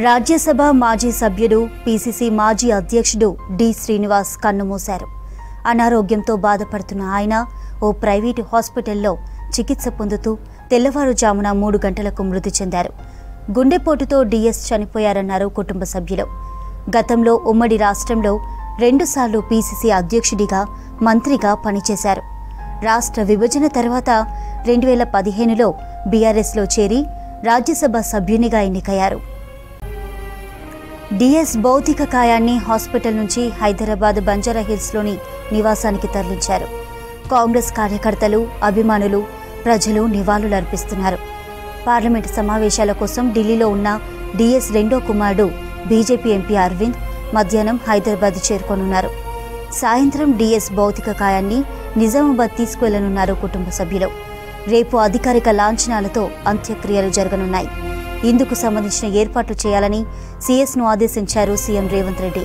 రాజ్యసభ మాజీ సభ్యుడు పీసీసీ మాజీ అధ్యక్షుడు డి శ్రీనివాస్ కన్నుమూశారు. అనారోగ్యంతో బాధపడుతున్న ఆయన ఓ ప్రైవేటు హాస్పిటల్లో చికిత్స పొందుతూ తెల్లవారుజామున 3 గంటలకు మృతి చెందారు. గుండెపోటుతో డిఎస్ చనిపోయారన్నారు కుటుంబ సభ్యులు. గతంలో ఉమ్మడి రాష్ట్రంలో 2 సార్లు పీసీసీ అధ్యక్షుడిగా మంత్రిగా పనిచేశారు. రాష్ట్ర విభజన తర్వాత 2015లో బీఆర్ఎస్లో చేరి రాజ్యసభ సభ్యునిగా ఎన్నికయ్యారు. డిఎస్ భౌతిక కాయాన్ని హాస్పిటల్ నుంచి హైదరాబాద్ బంజారాహిల్స్లోని నివాసానికి తరలించారు. కాంగ్రెస్ కార్యకర్తలు, అభిమానులు, ప్రజలు నివాళులర్పిస్తున్నారు. పార్లమెంటు సమావేశాల కోసం ఢిల్లీలో ఉన్న డిఎస్ రెండో కుమారుడు బీజేపీ ఎంపీ అరవింద్ మధ్యాహ్నం హైదరాబాద్ చేరుకోనున్నారు. సాయంత్రం డిఎస్ భౌతిక కాయాన్ని నిజామాబాద్ తీసుకువెళ్లనున్నారు కుటుంబ సభ్యులు. రేపు అధికారిక లాంఛనాలతో అంత్యక్రియలు జరగనున్నాయి. ఇందుకు సంబంధించిన ఏర్పాట్లు చేయాలని సీఎస్ను ఆదేశించారు సీఎం రేవంత్ రెడ్డి.